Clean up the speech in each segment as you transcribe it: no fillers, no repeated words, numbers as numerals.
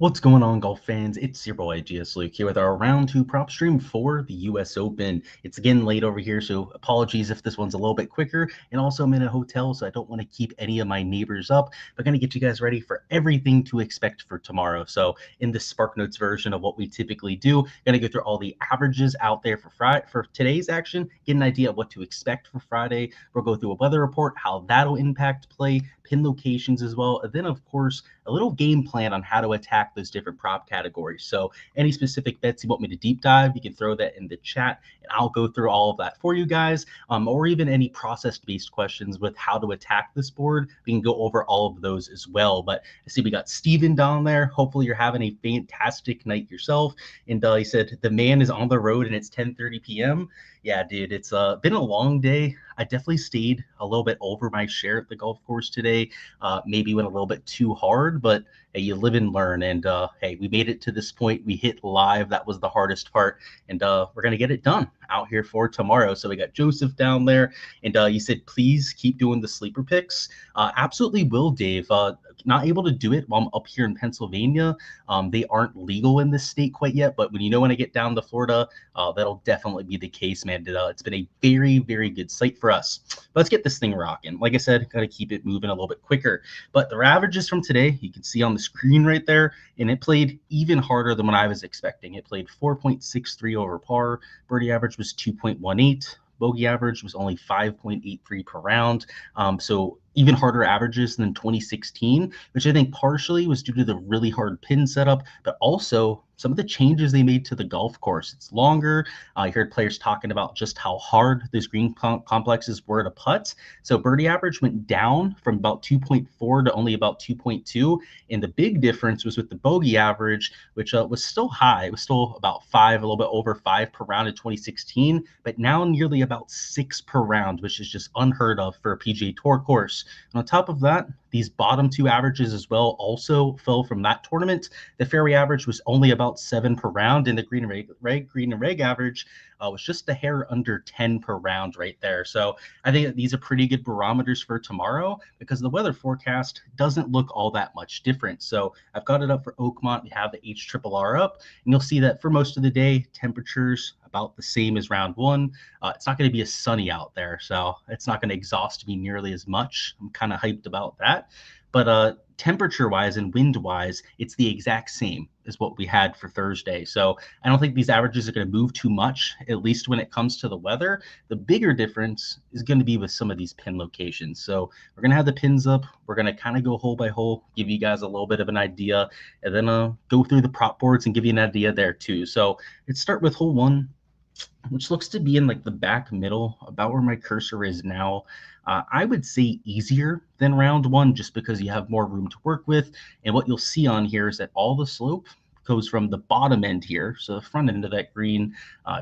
What's going on, golf fans? It's your boy Gsluke here with our round two prop stream for the US Open. It's again late over here, so apologies if this one's a little bit quicker. And also, I'm in a hotel, so I don't want to keep any of my neighbors up. But going to get you guys ready for everything to expect for tomorrow. So, in the Spark Notes version of what we typically do, going to go through all the averages out there for today's action, get an idea of what to expect for Friday. We'll go through a weather report, how that'll impact play, pin locations as well, and then of course a little game plan on how to attack those different prop categories. So any specific bets you want me to deep dive, you can throw that in the chat and I'll go through all of that for you guys, or even any process-based questions with how to attack this board. We can go over all of those as well. But I see we got Steven down there. Hopefully you're having a fantastic night yourself. And he said the man is on the road and it's 10:30 p.m. Yeah, dude, it's been a long day. I definitely stayed a little bit over my share at the golf course today. Maybe went a little bit too hard, but hey, you live and learn. And hey, we made it to this point. We hit live. That was the hardest part. And we're going to get it done out here for tomorrow. So we got Joseph down there. And you said, please keep doing the sleeper picks. Absolutely will, Dave. Not able to do it while I'm up here in Pennsylvania. They aren't legal in this state quite yet. But when I get down to Florida, that'll definitely be the case, man. It's been a very, very good site for us. But let's get this thing rocking. Like I said, got to keep it moving a little bit quicker. But the averages from today, you can see on the screen right there, and it played even harder than what I was expecting. It played 4.63 over par. Birdie average was 2.18. Bogey average was only 5.83 per round. So even harder averages than 2016, which I think partially was due to the really hard pin setup, but also some of the changes they made to the golf course. It's longer. I heard players talking about just how hard those green complexes were to putt. So birdie average went down from about 2.4 to only about 2.2. And the big difference was with the bogey average, which was still high. It was still about 5, a little bit over 5 per round in 2016, but now nearly about 6 per round, which is just unheard of for a PGA Tour course. And on top of that, these bottom two averages as well also fell from that tournament. The fairway average was only about 7 per round, and the green and reg average was just a hair under 10 per round right there. So I think that these are pretty good barometers for tomorrow because the weather forecast doesn't look all that much different. So I've got it up for Oakmont. We have the HRRR up, and you'll see that for most of the day, temperatures about the same as round one. It's not going to be as sunny out there, so it's not going to exhaust me nearly as much. I'm kind of hyped about that. But temperature-wise and wind-wise, it's the exact same as what we had for Thursday. So I don't think these averages are going to move too much, at least when it comes to the weather. The bigger difference is going to be with some of these pin locations. So we're going to have the pins up. We're going to kind of go hole by hole, give you guys a little bit of an idea, and then go through the prop boards and give you an idea there too. So let's start with hole 1, which looks to be in like the back middle, about where my cursor is now. I would say easier than round 1 just because you have more room to work with. And what you'll see on here is that all the slope goes from the bottom end here, so the front end of that green,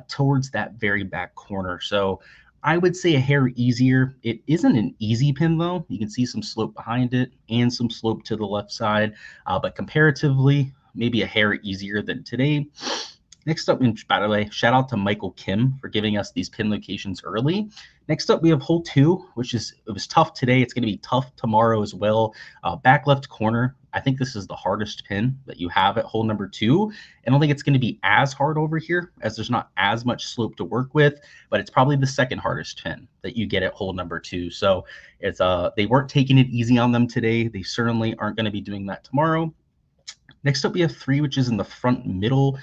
towards that very back corner. So I would say a hair easier. It isn't an easy pin though. You can see some slope behind it and some slope to the left side, but comparatively, maybe a hair easier than today. Next up, and by the way, shout out to Michael Kim for giving us these pin locations early. Next up, we have hole 2, it was tough today. It's going to be tough tomorrow as well. Back left corner. I think this is the hardest pin that you have at hole number 2. I don't think it's going to be as hard over here as there's not as much slope to work with, but it's probably the second hardest pin that you get at hole number 2. So it's they weren't taking it easy on them today. They certainly aren't going to be doing that tomorrow. Next up, we have 3, which is in the front middle.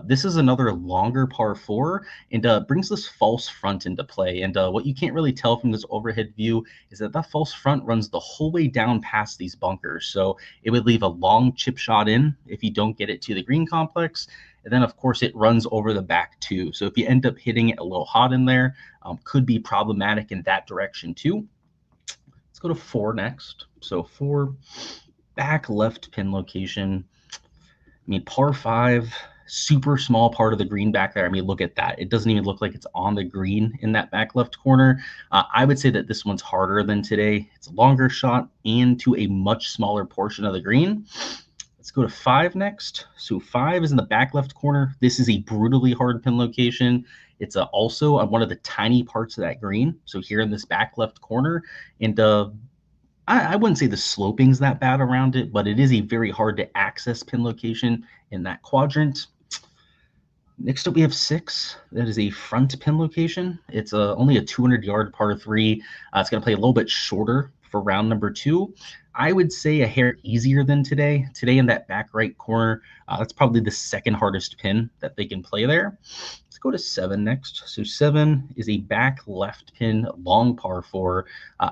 This is another longer par 4 and brings this false front into play. And what you can't really tell from this overhead view is that that false front runs the whole way down past these bunkers. So it would leave a long chip shot in if you don't get it to the green complex. And then, of course, it runs over the back too. So if you end up hitting it a little hot in there, could be problematic in that direction too. Let's go to 4 next. So 4, back left pin location. I mean, par 5, super small part of the green back there. I mean, look at that. It doesn't even look like it's on the green in that back left corner. I would say that this one's harder than today. It's a longer shot and to a much smaller portion of the green. Let's go to 5 next. So 5 is in the back left corner. This is a brutally hard pin location. It's also on one of the tiny parts of that green. So here in this back left corner. And I wouldn't say the sloping's that bad around it, but it is a very hard to access pin location in that quadrant. Next up, we have 6. That is a front pin location. It's only a 200-yard par 3. It's going to play a little bit shorter for round number 2. I would say a hair easier than today. Today in that back right corner, that's probably the second hardest pin that they can play there. Let's go to 7 next. So 7 is a back left pin, long par 4.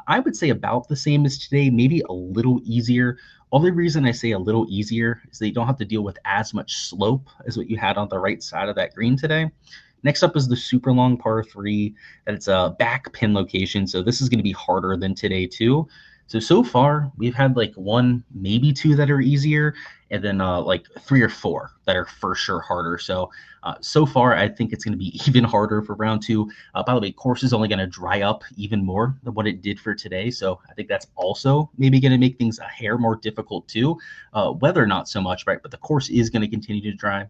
I would say about the same as today, maybe a little easier. Only reason I say a little easier is that you don't have to deal with as much slope as what you had on the right side of that green today. Next up is the super long par 3. That's a back pin location, so this is going to be harder than today too. So far, we've had like 1, maybe 2 that are easier, and then like 3 or 4 that are for sure harder. So far, I think it's going to be even harder for round 2. By the way, course is only going to dry up even more than what it did for today. So I think that's also maybe going to make things a hair more difficult too. Weather, not so much, right? But the course is going to continue to dry.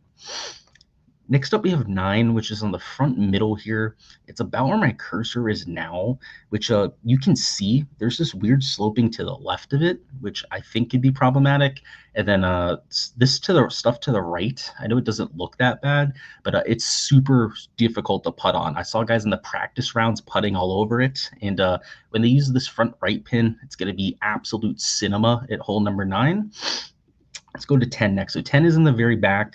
Next up, we have 9, which is on the front middle here. It's about where my cursor is now, which you can see there's this weird sloping to the left of it, which I think could be problematic. And then this to the stuff to the right, I know it doesn't look that bad, but it's super difficult to putt on. I saw guys in the practice rounds putting all over it. And when they use this front right pin, it's going to be absolute cinema at hole number 9. Let's go to 10 next. So 10 is in the very back.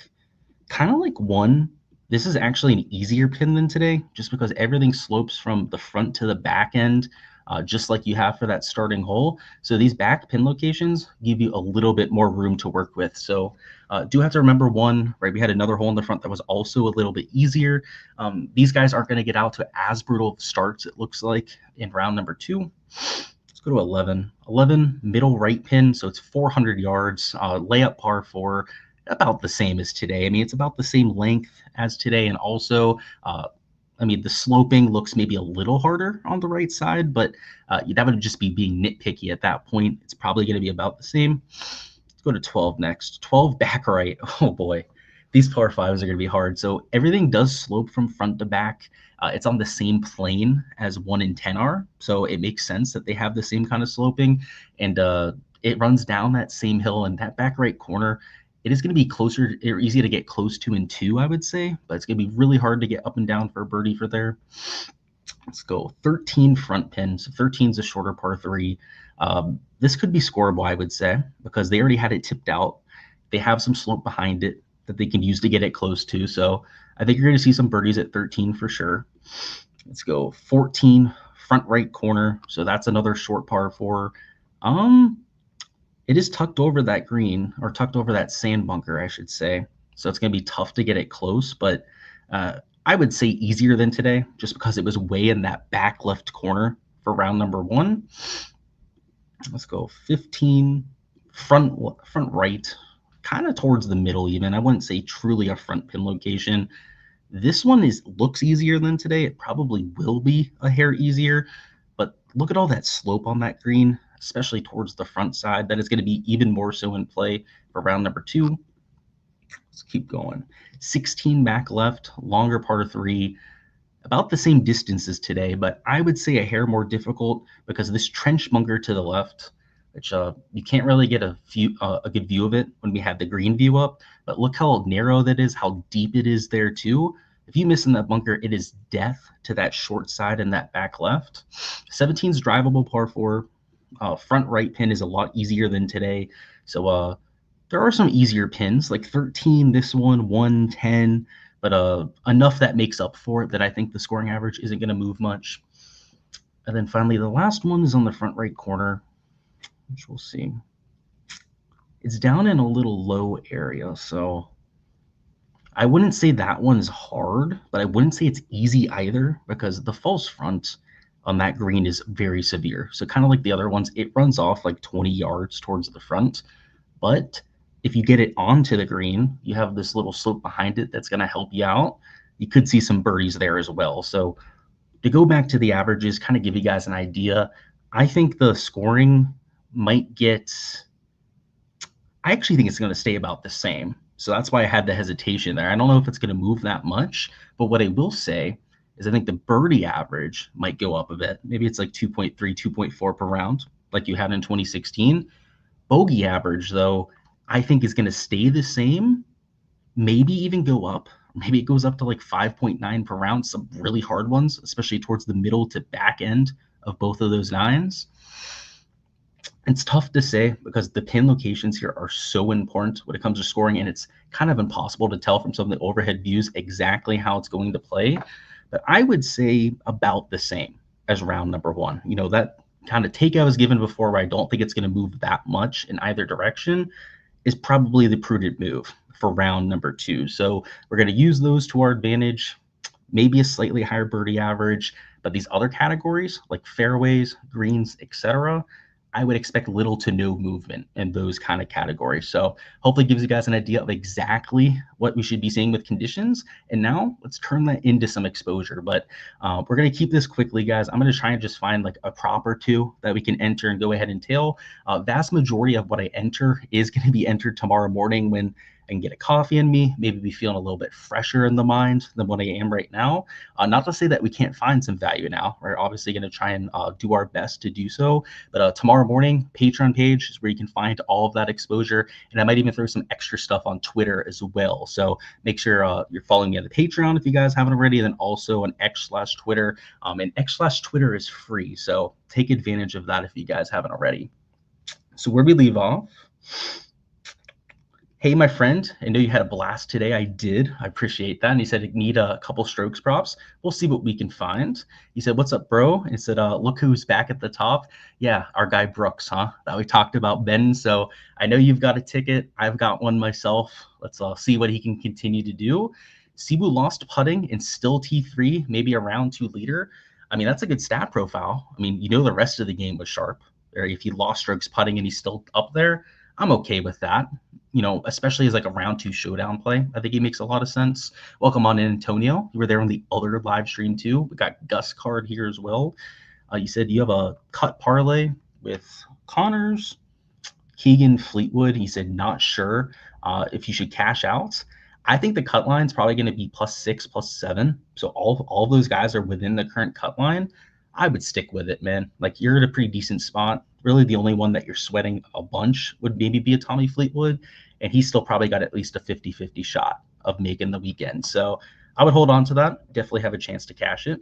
Kind of like 1, this is actually an easier pin than today, just because everything slopes from the front to the back end, just like you have for that starting hole. So these back pin locations give you a little bit more room to work with. So do have to remember 1, right? We had another hole in the front that was also a little bit easier. These guys aren't going to get out to as brutal starts, it looks like, in round number 2. Let's go to 11. 11, middle right pin, so it's 400 yards, layup par 4. About the same as today. I mean, it's about the same length as today. And also, I mean, the sloping looks maybe a little harder on the right side, but that would just be being nitpicky at that point. It's probably going to be about the same. Let's go to 12 next. 12 back right. Oh, boy. These par 5s are going to be hard. So everything does slope from front to back. It's on the same plane as 1 and 10 are. So it makes sense that they have the same kind of sloping. And it runs down that same hill, and that back right corner, it is going to be closer or easy to get close to in 2, I would say, but it's going to be really hard to get up and down for a birdie for there. Let's go 13 front pin. So 13 is a shorter par 3. This could be scoreable, I would say, because they already had it tipped out. They have some slope behind it that they can use to get it close to. So I think you're going to see some birdies at 13 for sure. Let's go 14 front right corner. So that's another short par 4. It is tucked over that green, or tucked over that sand bunker, I should say. So it's going to be tough to get it close, but I would say easier than today, just because it was way in that back left corner for round number 1. Let's go 15, front right, kind of towards the middle even. I wouldn't say truly a front pin location. This one looks easier than today. It probably will be a hair easier, but look at all that slope on that green, especially towards the front side. That is going to be even more so in play for round number 2. Let's keep going. 16 back left, longer par 3, about the same distance as today, but I would say a hair more difficult because this trench bunker to the left, which you can't really get a good view of it when we have the green view up, but look how narrow that is, how deep it is there too. If you miss in that bunker, it is death to that short side and that back left. 17 is drivable par 4. Front right pin is a lot easier than today. So there are some easier pins, like 13, this one, 1, 10, but enough that makes up for it that I think the scoring average isn't going to move much. And then finally, the last one is on the front right corner, which we'll see. It's down in a little low area, so I wouldn't say that one's hard, but I wouldn't say it's easy either, because the false front on that green is very severe. So kind of like the other ones, it runs off like 20 yards towards the front, but if you get it onto the green, you have this little slope behind it that's going to help you out. You could see some birdies there as well. So to go back to the averages, kind of give you guys an idea, I think the scoring might get, I actually think it's going to stay about the same. So that's why I had the hesitation there. I don't know if it's going to move that much, but what I will say is I think the birdie average might go up a bit. Maybe it's like 2.3, 2.4 per round. like you had in 2016. Bogey average, though, I think is going to stay the same, maybe even go up. Maybe it goes up to like 5.9 per round, some really hard ones, especially towards the middle to back end of both of those nines. It's tough to say because the pin locations here are so important when it comes to scoring, and it's kind of impossible to tell from some of the overhead views exactly how it's going to play. But I would say about the same as round number one. You know, that kind of take I was given before where I don't think it's going to move that much in either direction is probably the prudent move for round number two. So we're going to use those to our advantage, maybe a slightly higher birdie average, but these other categories like fairways, greens, etc., I would expect little to no movement in those kind of categories. So hopefully gives you guys an idea of exactly what we should be seeing with conditions. And now let's turn that into some exposure. But we're going to keep this quickly, guys. I'm going to try and just find like a prop or two that we can enter and go ahead and tail. Vast majority of what I enter is going to be entered tomorrow morning when I can get a coffee in me, maybe be feeling a little bit fresher in the mind than what I am right now. Not to say that we can't find some value now. We're obviously going to try and do our best to do so. But tomorrow morning, Patreon page is where you can find all of that exposure. And I might even throw some extra stuff on Twitter as well. So make sure you're following me on the Patreon if you guys haven't already, and then also on X/Twitter. And X/Twitter is free. So take advantage of that if you guys haven't already. So where we leave off. Hey, my friend, I know you had a blast today. I did. I appreciate that. And he said, need a couple strokes props. We'll see what we can find. He said, what's up, bro? And he said, look who's back at the top. Yeah, our guy Brooks, huh? That we talked about, Ben. So I know you've got a ticket. I've got one myself. Let's see what he can continue to do. Sibu lost putting and still T3, maybe a round 2 leader. I mean, that's a good stat profile. I mean, you know, the rest of the game was sharp. Or if he lost strokes putting and he's still up there, I'm okay with that. You know, especially as like a round 2 showdown play. I think he makes a lot of sense. Welcome on in, Antonio. You were there on the other live stream too. We got Gus Card here as well. You said you have a cut parlay with Connors, Keegan, Fleetwood. He said not sure if you should cash out. I think the cut line is probably going to be +6, +7. So all those guys are within the current cut line. I would stick with it, man. Like, you're at a pretty decent spot. Really, the only one that you're sweating a bunch would maybe be a Tommy Fleetwood, and he's still probably got at least a 50-50 shot of making the weekend. So I would hold on to that. Definitely have a chance to cash it.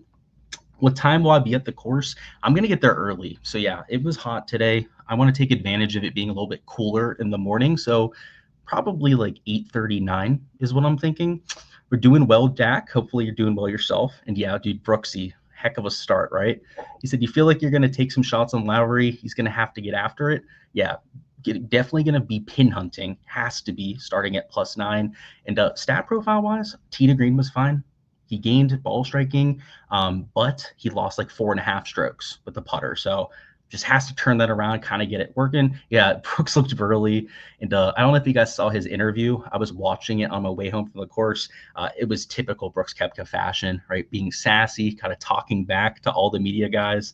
What time will I be at the course? I'm going to get there early. So yeah, it was hot today. I want to take advantage of it being a little bit cooler in the morning. So probably like 8:39 is what I'm thinking. We're doing well, Jack. Hopefully you're doing well yourself. And yeah, dude, Brooksy, heck of a start, right? He said, you feel like you're going to take some shots on Lowry. He's going to have to get after it. Yeah, definitely going to be pin hunting. Has to be starting at +9. And stat profile wise, tee to green was fine. He gained ball striking, but he lost like 4.5 strokes with the putter. So just has to turn that around, kind of get it working. Yeah, Brooks looked burly. And I don't know if you guys saw his interview. I was watching it on my way home from the course. It was typical Brooks Koepka fashion, right? Being sassy, kind of talking back to all the media guys.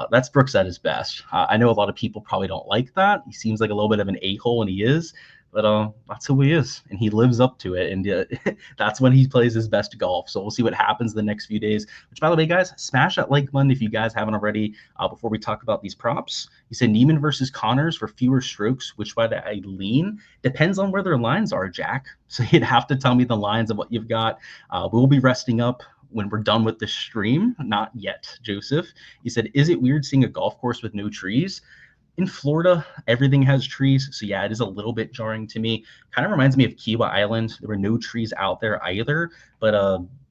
That's Brooks at his best. I know a lot of people probably don't like that. He seems like a little bit of an a-hole, and he is. But that's who he is, and he lives up to it. And that's when he plays his best golf. So we'll see what happens the next few days. Which, by the way, guys, smash that like button if you guys haven't already. Before we talk about these props, you said Neiman versus Connors for fewer strokes. Which way do I lean? Depends on where their lines are, Jack. So you'd have to tell me the lines of what you've got. We'll be resting up when we're done with the stream. Not yet, Joseph. You said, is it weird seeing a golf course with no trees? In Florida, everything has trees. So yeah, it is a little bit jarring to me. Kind of reminds me of Kiwa Island. There were no trees out there either. But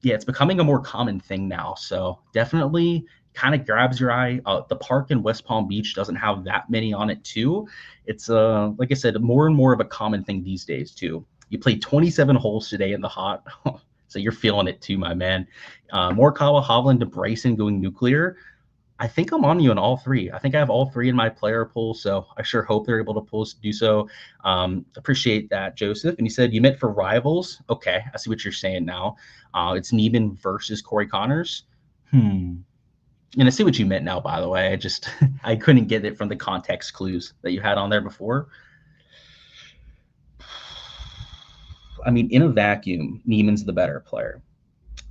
yeah, it's becoming a more common thing now. So definitely kind of grabs your eye. The park in West Palm Beach doesn't have that many on it too. It's like I said, more and more of a common thing these days too. You played 27 holes today in the hot. So you're feeling it too, my man. Morikawa, Hovland, to Bryson going nuclear. I think I'm on you on all three. I think I have all three in my player pool, so I sure hope they're able to do so. Appreciate that, Joseph. And you said you meant for rivals. Okay, I see what you're saying now. It's Neiman versus Corey Connors. And I see what you meant now, by the way. I just I couldn't get it from the context clues that you had on there before. I mean, in a vacuum, Neiman's the better player.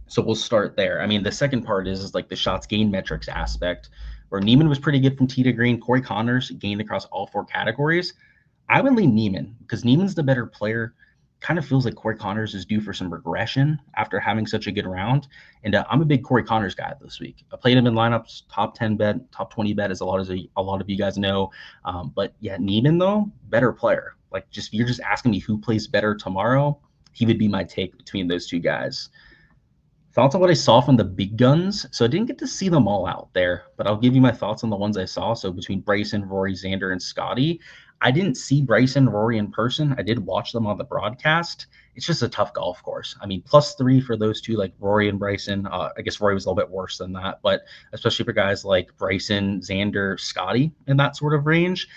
So we'll start there. I mean, the second part is like the shots gained metrics aspect. where Neiman was pretty good from tee to green. Corey Connors gained across all 4 categories. I would lean Neiman because Neiman's the better player. Kind of feels like Corey Connors is due for some regression after having such a good round. And I'm a big Corey Connors guy this week. I played him in lineups, top 10 bet, top 20 bet, as a lot of you guys know. But yeah, Neiman though, better player. Like you're just asking me who plays better tomorrow. He would be my take between those two guys. Thoughts on what I saw from the big guns. So I didn't get to see them all out there, but I'll give you my thoughts on the ones I saw. So between Bryson, Rory, Xander, and Scotty, I didn't see Bryson, Rory in person. I did watch them on the broadcast. It's just a tough golf course. I mean, +3 for those two, like Rory and Bryson. I guess Rory was a little bit worse than that, but especially for guys like Bryson, Xander, Scotty in that sort of range,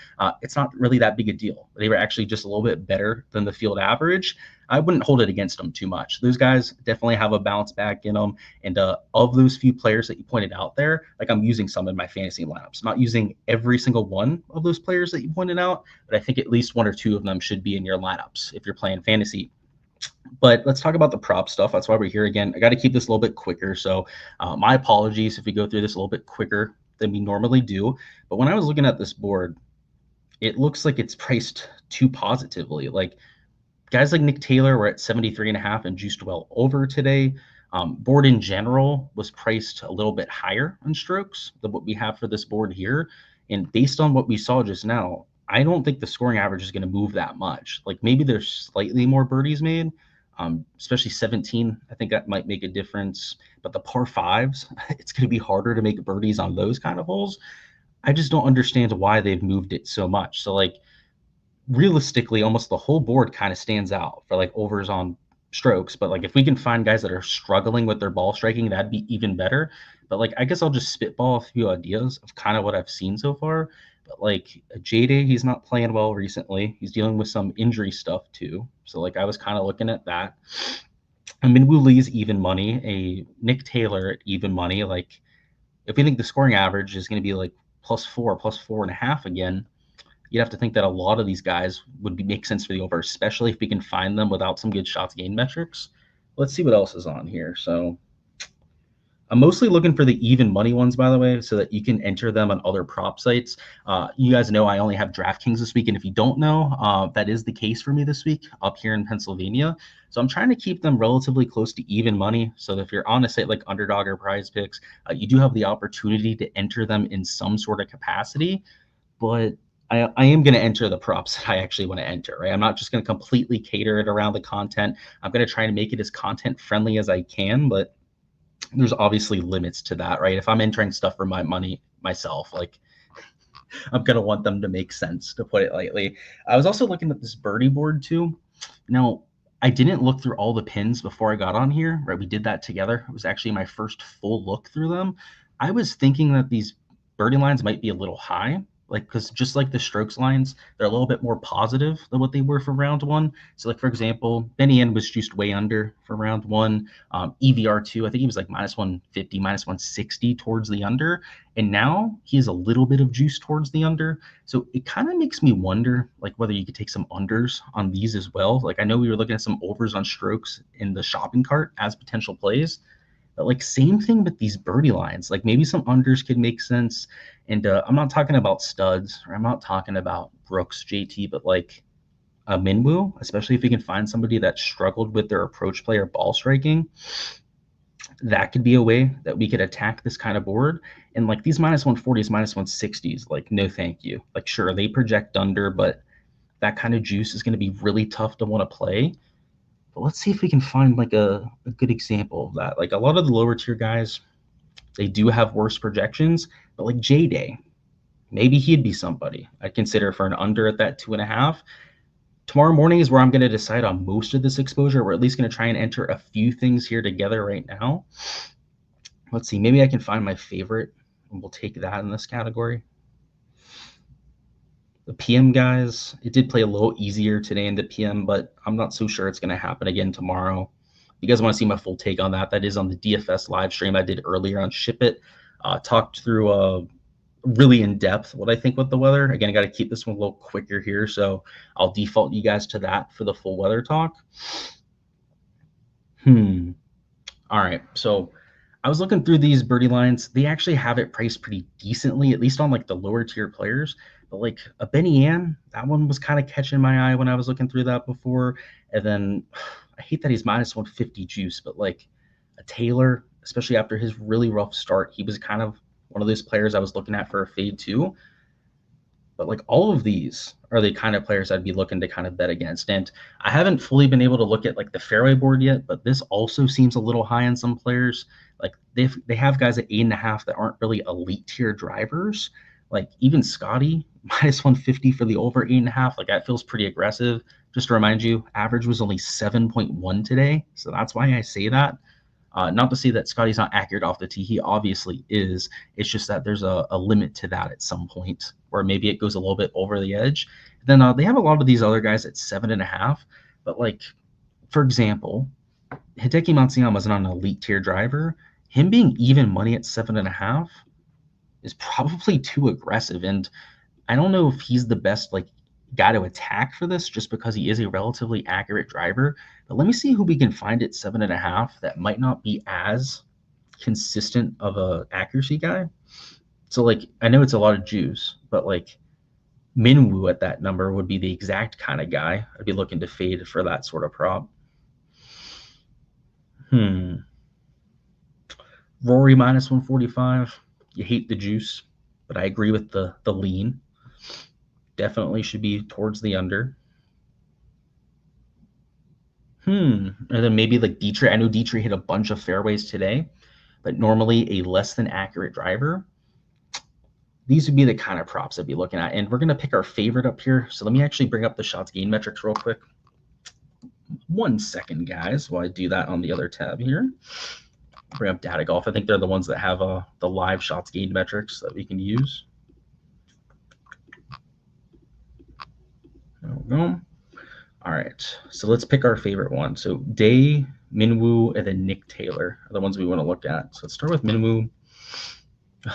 it's not really that big a deal. They were actually just a little bit better than the field average. I wouldn't hold it against them too much. Those guys definitely have a bounce back in them. And of those few players that you pointed out there, like I'm using some in my fantasy lineups. Not using every single one of those players that you pointed out, but I think at least 1 or 2 of them should be in your lineups if you're playing fantasy. But let's talk about the prop stuff. That's why we're here again. I got to keep this a little bit quicker. So my apologies if we go through this a little bit quicker than we normally do. But when I was looking at this board, it looks like it's priced too positively. Like, guys like Nick Taylor were at 73.5 and juiced well over today. Board in general was priced a little bit higher on strokes than what we have for this board here. And based on what we saw just now, I don't think the scoring average is going to move that much. Like maybe there's slightly more birdies made, especially 17. I think that might make a difference. But the par 5s, it's going to be harder to make birdies on those kind of holes. I just don't understand why they've moved it so much. So like, realistically, almost the whole board kind of stands out for like overs on strokes. But like if we can find guys that are struggling with their ball striking, that'd be even better. But like I guess I'll just spitball a few ideas of kind of what I've seen so far. But like J-Day, he's not playing well recently. He's dealing with some injury stuff too. So like I was kind of looking at that. I mean, Wu Lee's even money, a Nick Taylor at even money. Like if we think the scoring average is going to be like +4, +4.5 again, you'd have to think that a lot of these guys would make sense for the over, especially if we can find them without some good shots gained metrics. Let's see what else is on here. So I'm mostly looking for the even money ones, by the way, so that you can enter them on other prop sites. You guys know I only have Draftkings this week, and if you don't know, that is the case for me this week up here in Pennsylvania. So I'm trying to keep them relatively close to even money, so that if you're on a site like Underdog or Prize Picks, you do have the opportunity to enter them in some sort of capacity. But I am going to enter the props that I actually want to enter, right? I'm not just going to completely cater it around the content. I'm going to try to make it as content friendly as I can, but there's obviously limits to that, right? If I'm entering stuff for my money myself, like I'm going to want them to make sense, to put it lightly. I was also looking at this birdie board too. Now, I didn't look through all the pins before I got on here, right? We did that together. It was actually my first full look through them. I was thinking that these birdie lines might be a little high, like because just like the strokes lines, they're a little bit more positive than what they were for round 1. So like for example, Benny N was juiced way under for round 1. EVR2, I think he was like -150, -160 towards the under, and now he has a little bit of juice towards the under. So it kind of makes me wonder like whether you could take some unders on these as well. Like I know we were looking at some overs on strokes in the shopping cart as potential plays. But like same thing with these birdie lines, like maybe some unders could make sense. And I'm not talking about studs, or I'm not talking about Brooks, JT, but like a Minwoo, especially if we can find somebody that struggled with their approach play or ball striking. That could be a way that we could attack this kind of board. And like these -140s, -160s, like no thank you. Like sure, they project under, but that kind of juice is going to be really tough to want to play. But let's see if we can find like a good example of that. Like a lot of the lower tier guys, they do have worse projections, but like J-Day, maybe he'd be somebody I'd consider for an under at that 2.5. Tomorrow morning is where I'm going to decide on most of this exposure. We're at least going to try and enter a few things here together right now. Let's see, maybe I can find my favorite, and we'll take that in this category. The PM guys, it did play a little easier today in the PM, but I'm not so sure it's going to happen again tomorrow. If you guys want to see my full take on that, that is on the DFS live stream I did earlier on Ship It. Talked through really in depth what I think with the weather. Again, I got to keep this one a little quicker here, so I'll default you guys to that for the full weather talk. All right, so I was looking through these birdie lines. They actually have it priced pretty decently, at least on like the lower tier players. But like a Benny Ann, that one was kind of catching my eye when I was looking through that before. And then I hate that he's minus 150 juice, but like a Taylor, especially after his really rough start, he was kind of one of those players I was looking at for a fade too. But like all of these are the kind of players I'd be looking to kind of bet against. And I haven't fully been able to look at like the fairway board yet, but this also seems a little high on some players. Like they have guys at 8.5 that aren't really elite tier drivers. Like even Scotty minus 150 for the over 8.5. Like that feels pretty aggressive. Just to remind you, average was only 7.1 today. So that's why I say that. Not to say that Scotty's not accurate off the tee. He obviously is. It's just that there's a limit to that at some point where maybe it goes a little bit over the edge. Then they have a lot of these other guys at 7.5. But like, for example, Hideki Matsuyama is not an elite tier driver. Him being even money at 7.5 is probably too aggressive. And I don't know if he's the best like guy to attack for this just because he is a relatively accurate driver. But let me see who we can find at 7.5 that might not be as consistent of a accuracy guy. So like I know it's a lot of juice, but like Minwoo at that number would be the exact kind of guy I'd be looking to fade for that sort of prop. Rory minus 145. You hate the juice, but I agree with the lean. Definitely should be towards the under. And then maybe like Dietrich. I know Dietrich hit a bunch of fairways today, but normally a less than accurate driver. These would be the kind of props I'd be looking at. And we're going to pick our favorite up here. So let me actually bring up the shots gain metrics real quick. 1 second, guys, while I do that on the other tab here. Bring up Data Golf. I think they're the ones that have the live shots gained metrics that we can use. There we go. All right, so let's pick our favorite one. So Day, Minwoo, and then Nick Taylor are the ones we want to look at. So let's start with Minwoo.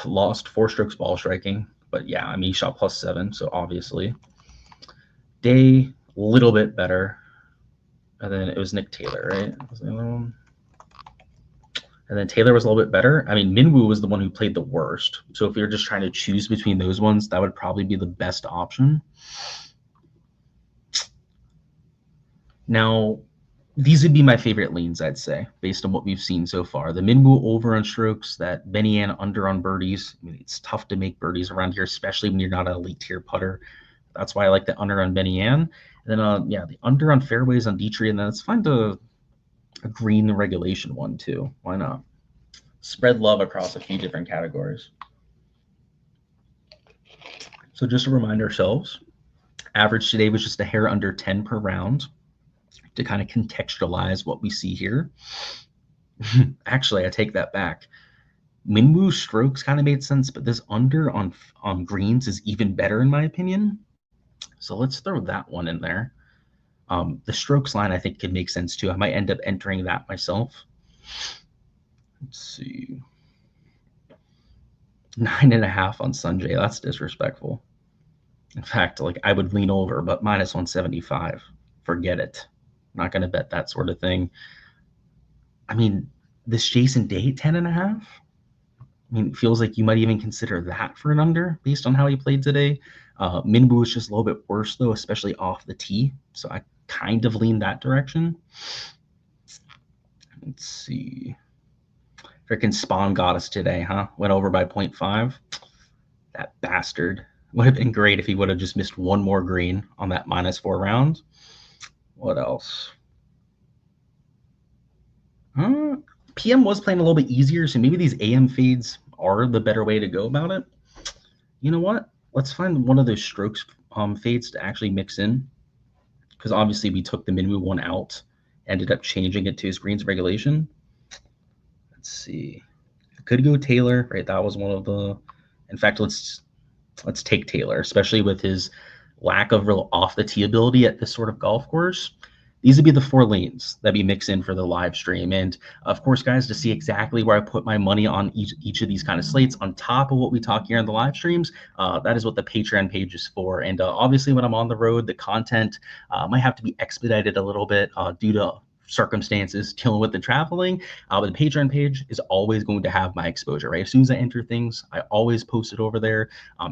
Lost 4 strokes ball striking, but yeah, I mean, he shot +7, so obviously. Day, a little bit better. And then it was Nick Taylor, right? Was the other one? And then Taylor was a little bit better. I mean, Minwoo was the one who played the worst. So if you're just trying to choose between those ones, that would probably be the best option. Now, these would be my favorite leans, I'd say, based on what we've seen so far. The Minwoo over on strokes, that Benny Ann under on birdies. I mean, it's tough to make birdies around here, especially when you're not an elite tier putter. That's why I like the under on Benny Ann. And then, yeah, the under on fairways on Dietrich, and then let's find a green regulation one too. Why not? Spread love across a few different categories. So just to remind ourselves, average today was just a hair under 10 per round to kind of contextualize what we see here. Actually, I take that back. Minwoo strokes kind of made sense, but this under on greens is even better in my opinion. So let's throw that one in there. The strokes line I think could make sense too. I might end up entering that myself. Let's see. 9.5 on Sanjay. That's disrespectful. In fact, like I would lean over, but minus 175. Forget it. I'm not going to bet that sort of thing. I mean, this Jason Day 10.5. I mean, it feels like you might even consider that for an under based on how he played today. Minwoo is just a little bit worse though, especially off the tee. So I kind of lean that direction. Let's see. Freaking Spawn got us today, huh? Went over by 0.5. That bastard. Would have been great if he would have just missed one more green on that -4 round. What else? PM was playing a little bit easier, so maybe these AM fades are the better way to go about it. You know what? Let's find one of those strokes fades to actually mix in, because obviously we took the Minwoo one out, ended up changing it to his greens regulation. Let's see. I could go Taylor, right? That was one of the. In fact, let's take Taylor, especially with his lack of real off the tee ability at this sort of golf course. These would be the 4 lanes that we mix in for the live stream. And of course, guys, to see exactly where I put my money on each of these kind of slates on top of what we talk here on the live streams, that is what the Patreon page is for. And obviously when I'm on the road, the content might have to be expedited a little bit due to circumstances, dealing with the traveling. But the Patreon page is always going to have my exposure, right? As soon as I enter things, I always post it over there.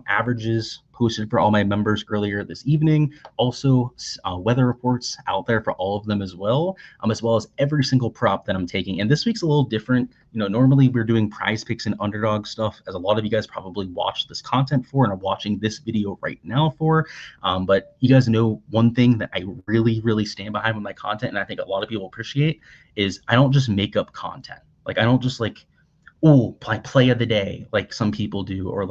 Averages posted for all my members earlier this evening. Also, weather reports out there for all of them as well as every single prop that I'm taking. And this week's a little different. Normally we're doing prize picks and underdog stuff, as a lot of you guys probably watch this content for and are watching this video right now for. But you guys know one thing that I really, really stand behind with my content, and I think a lot of people appreciate, is I don't just make up content. Like, I don't just play of the day like some people do, or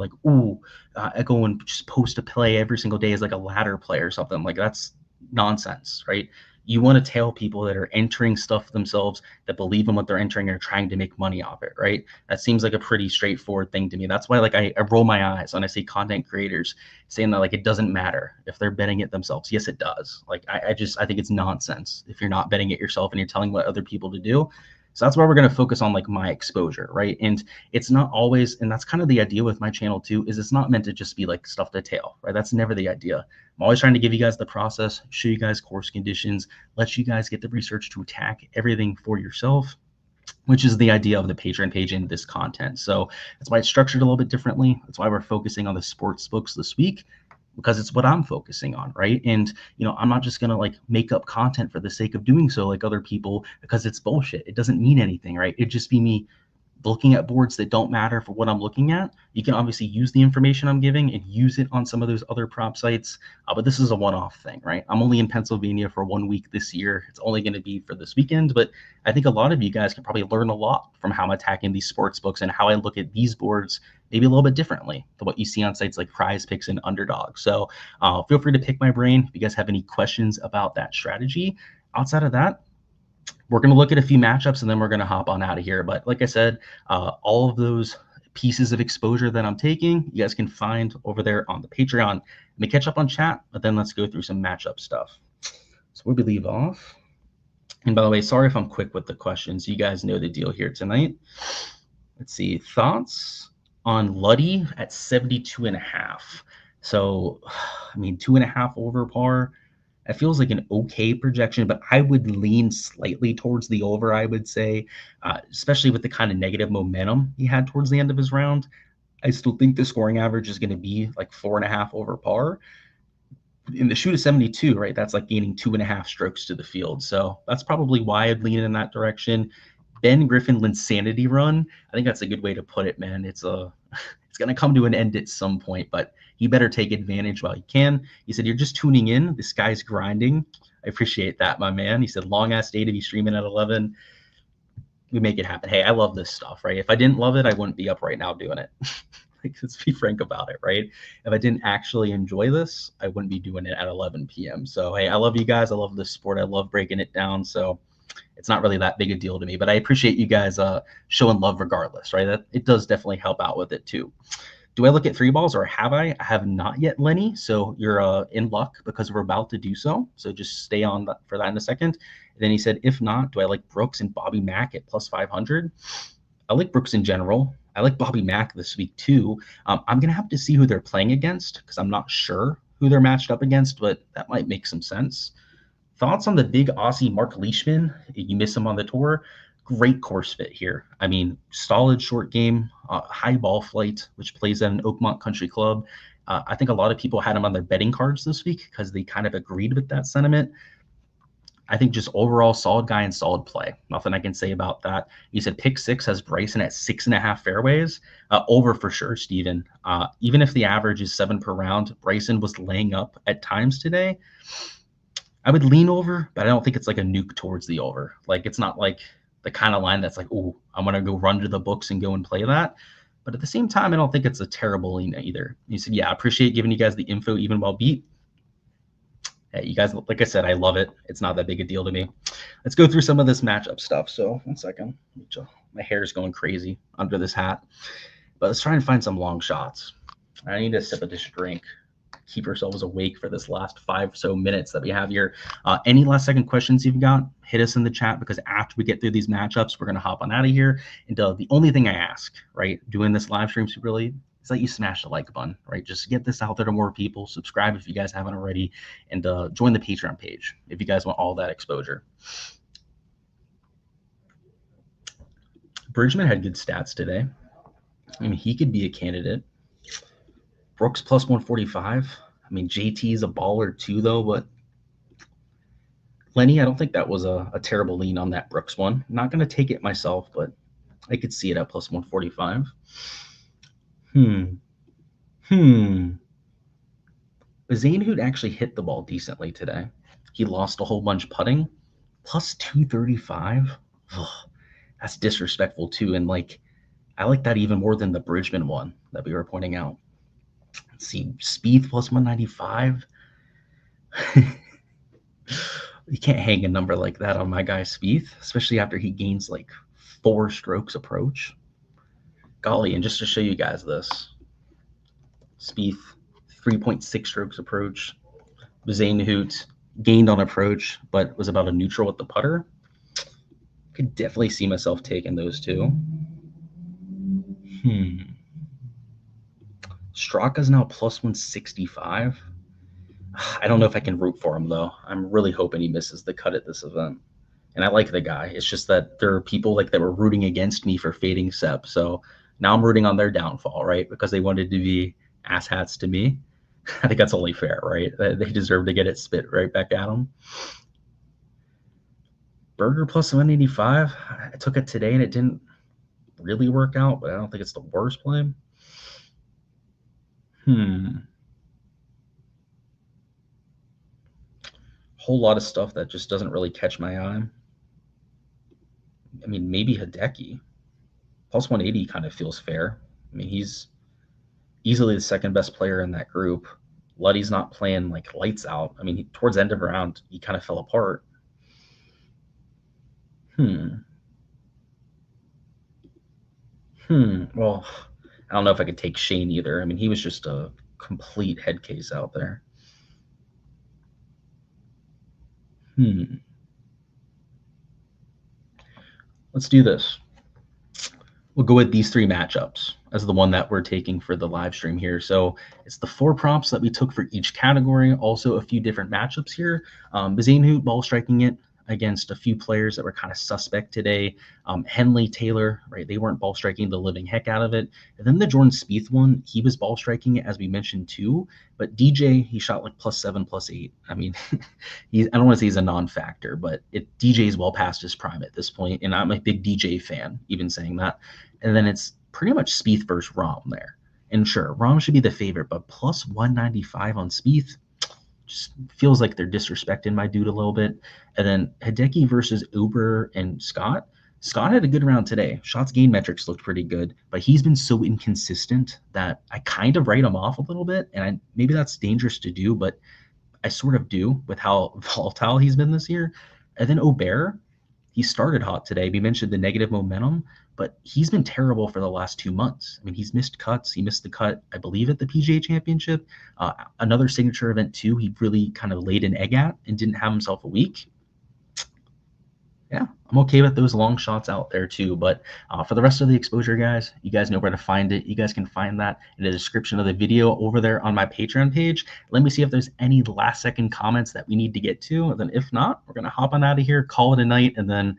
I go and just post a play every single day as like a ladder play or something. Like, that's nonsense, right? You want to tell people that are entering stuff themselves, that believe in what they're entering and are trying to make money off it, right? That seems like a pretty straightforward thing to me. That's why I roll my eyes when I see content creators saying that it doesn't matter if they're betting it themselves. Yes, it does. I think it's nonsense if you're not betting it yourself and you're telling what other people to do. So that's why we're going to focus on my exposure, right? And it's not always, and that's kind of the idea with my channel too, is it's not meant to just be stuff to tail, right? That's never the idea. I'm always trying to give you guys the process, show you guys course conditions, let you guys get the research to attack everything for yourself, which is the idea of the Patreon page in this content. So that's why it's structured a little bit differently. That's why we're focusing on the sports books this week, because it's what I'm focusing on, right? And I'm not just gonna make up content for the sake of doing so like other people, because it's bullshit. It doesn't mean anything, right? It'd just be me looking at boards that don't matter for what I'm looking at. You can obviously use the information I'm giving and use it on some of those other prop sites, but this is a one-off thing, right? I'm only in Pennsylvania for 1 week this year. It's only going to be for this weekend, but I think a lot of you guys can probably learn a lot from how I'm attacking these sports books and how I look at these boards maybe a little bit differently than what you see on sites like Prize Picks and Underdog. So feel free to pick my brain if you guys have any questions about that strategy. Outside of that, we're going to look at a few matchups and then we're going to hop on out of here. But like I said, all of those pieces of exposure that I'm taking, you guys can find over there on the Patreon. Let me catch up on chat, but then let's go through some matchup stuff. So where we leave off. And by the way, sorry if I'm quick with the questions. You guys know the deal here tonight. Let's see. Thoughts on Luddy at 72.5. So, 2.5 over par. It feels like an okay projection, but I would lean slightly towards the over, I would say, especially with the kind of negative momentum he had towards the end of his round. I still think the scoring average is going to be 4.5 over par. In the shoot of 72, right, that's gaining 2.5 strokes to the field. So that's probably why I'd lean in that direction. Ben Griffin Linsanity run, I think that's a good way to put it, man. It's going to come to an end at some point, but you better take advantage while you can. He said, you're just tuning in. This guy's grinding. I appreciate that, my man. He said, long ass day to be streaming at 11. We make it happen. Hey, I love this stuff, right? If I didn't love it, I wouldn't be up right now doing it. Let's be frank about it, right? If I didn't actually enjoy this, I wouldn't be doing it at 11 p.m. So, hey, I love you guys. I love this sport. I love breaking it down. So it's not really that big a deal to me, but I appreciate you guys showing love regardless, right? It does definitely help out with it too. Do I look at 3 balls or have I? I have not yet, Lenny. So you're in luck because we're about to do so. So just stay on for that in a second. And then he said, if not, do I like Brooks and Bobby Mack at plus 500? I like Brooks in general. I like Bobby Mack this week too. I'm going to have to see who they're playing against because I'm not sure who they're matched up against, but that might make some sense. Thoughts on the big Aussie Mark Leishman? You miss him on the tour. Great course fit here. Solid short game, high ball flight, which plays at an Oakmont Country Club. I think a lot of people had him on their betting cards this week because they kind of agreed with that sentiment. I think just overall solid guy and solid play. Nothing I can say about that. You said pick 6 has Bryson at 6.5 fairways. Over for sure, Steven. Even if the average is 7 per round, Bryson was laying up at times today. I would lean over, but I don't think it's a nuke towards the over. It's not the kind of line that's oh, I'm going to go run to the books and go and play that. But at the same time, I don't think it's a terrible lean either. You said, yeah, I appreciate giving you guys the info even while beat. Hey, you guys, like I said, I love it. It's not that big a deal to me. Let's go through some of this matchup stuff. So 1 second. My hair is going crazy under this hat. But let's try and find some long shots. I need to sip of this drink. Keep ourselves awake for this last 5 so minutes that we have here. Any last second questions you've got, hit us in the chat because after we get through these matchups, we're going to hop on out of here. And the only thing I ask, right, doing this live stream super late, is that you smash the like button, right? Just get this out there to more people. Subscribe if you guys haven't already, and join the Patreon page if you guys want all that exposure. Bridgman had good stats today. I mean, he could be a candidate. Brooks plus 145. I mean, JT's a baller too, though, but Lenny, I don't think that was a terrible lean on that Brooks one. Not going to take it myself, but I could see it at plus 145. Hmm. Zaynhood actually hit the ball decently today. He lost a whole bunch putting. Plus 235. Ugh, that's disrespectful too. And like, I like that even more than the Bridgman one that we were pointing out. Let's see, Spieth plus 195. You can't hang a number like that on my guy Spieth, especially after he gains like 4 strokes approach. Golly, and just to show you guys this, Spieth 3.6 strokes approach. Zaynhoot gained on approach, but was about a neutral with the putter. Could definitely see myself taking those two. Straka's now plus 165. I don't know if I can root for him, though. I'm really hoping he misses the cut at this event. And I like the guy. It's just that there are people like that were rooting against me for fading Sep. So now I'm rooting on their downfall, right? Because they wanted to be asshats to me. I think that's only fair, right? They deserve to get it spit right back at them. Berger plus 185. I took it today and it didn't really work out, but I don't think it's the worst play. Whole lot of stuff that just doesn't really catch my eye. I mean, maybe Hideki. Plus 180 kind of feels fair. I mean, he's easily the second best player in that group. Luddy's not playing like lights out. I mean, towards the end of the round, he kind of fell apart. Well, I don't know if I could take Shane either. I mean, he was just a complete head case out there. Let's do this. We'll go with these 3 matchups as the one that we're taking for the live stream here. So it's the 4 props that we took for each category. Also a few different matchups here. Zaynhoot ball striking it against a few players that were kind of suspect today. Henley, Taylor, right? They weren't ball striking the living heck out of it. And then the Jordan Spieth one, he was ball striking it as we mentioned too. But DJ, he shot like +7, +8. I mean, I don't want to say he's a non-factor, but DJ is well past his prime at this point, and I'm a big DJ fan, even saying that. And then it's pretty much Spieth versus Rahm there. And sure, Rahm should be the favorite, but plus 195 on Spieth just feels like they're disrespecting my dude a little bit. And then Hideki versus Uber and Scott. Scott had a good round today. Shots gained metrics looked pretty good, but he's been so inconsistent that I kind of write him off a little bit. And maybe that's dangerous to do, but I sort of do with how volatile he's been this year. And then Aubert, he started hot today. We mentioned the negative momentum, but he's been terrible for the last 2 months. I mean, he's missed cuts. He missed the cut, I believe, at the PGA Championship. Another signature event, too, he really kind of laid an egg at and didn't have himself a week. Yeah, I'm okay with those long shots out there too. But for the rest of the exposure, guys, you guys know where to find it. You guys can find that in the description of the video over there on my Patreon page. Let me see if there's any last second comments that we need to get to. And then if not, we're going to hop on out of here, call it a night, and then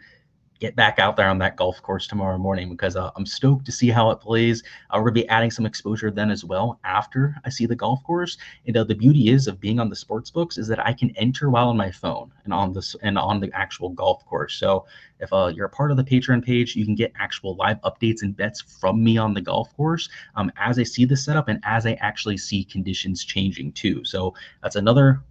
get back out there on that golf course tomorrow morning because I'm stoked to see how it plays. We're going to be adding some exposure then as well after I see the golf course. And the beauty is of being on the sports books is that I can enter while on my phone and on the actual golf course. So if you're a part of the Patreon page, you can get actual live updates and bets from me on the golf course as I see the setup and as I actually see conditions changing too. So that's another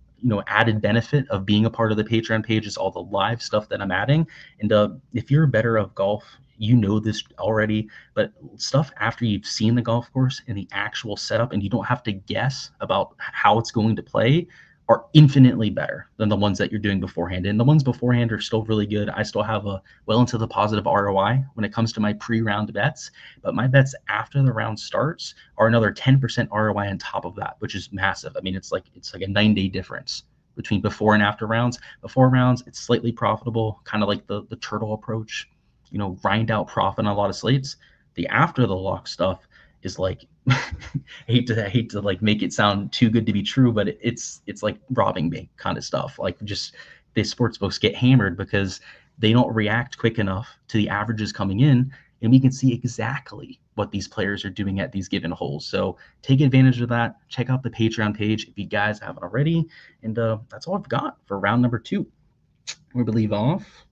added benefit of being a part of the Patreon page is all the live stuff that I'm adding. And if you're a better of golf, you know this already, but stuff after you've seen the golf course and the actual setup and you don't have to guess about how it's going to play are infinitely better than the ones that you're doing beforehand. And the ones beforehand are still really good. I still have a well into the positive ROI when it comes to my pre-round bets, but my bets after the round starts are another 10% ROI on top of that, which is massive. I mean, it's like a 9-day difference between before and after rounds. Before rounds, it's slightly profitable, kind of like the turtle approach, grind out profit on a lot of slates. The after the lock stuff is like hate to like make it sound too good to be true, but it's like robbing me kind of stuff. Like just the sports books get hammered because they don't react quick enough to the averages coming in. and we can see exactly what these players are doing at these given holes. So take advantage of that. Check out the Patreon page if you guys haven't already. And that's all I've got for round number 2. We leave off.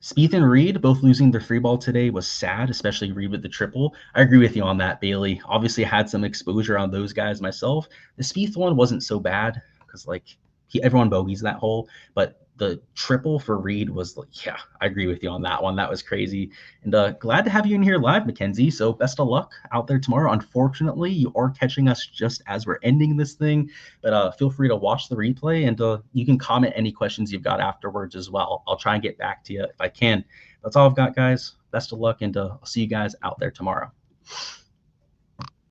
Spieth and Reed both losing their free ball today was sad, especially Reed with the triple. I agree with you on that, Bailey. Obviously, I had some exposure on those guys myself. The Spieth one wasn't so bad because everyone bogeys that hole, but the triple for Reed was yeah, I agree with you on that one. That was crazy. And glad to have you in here live, Mackenzie. So best of luck out there tomorrow. Unfortunately, you are catching us just as we're ending this thing, but feel free to watch the replay, and you can comment any questions you've got afterwards as well. I'll try and get back to you if I can. That's all I've got, guys. Best of luck, and I'll see you guys out there tomorrow.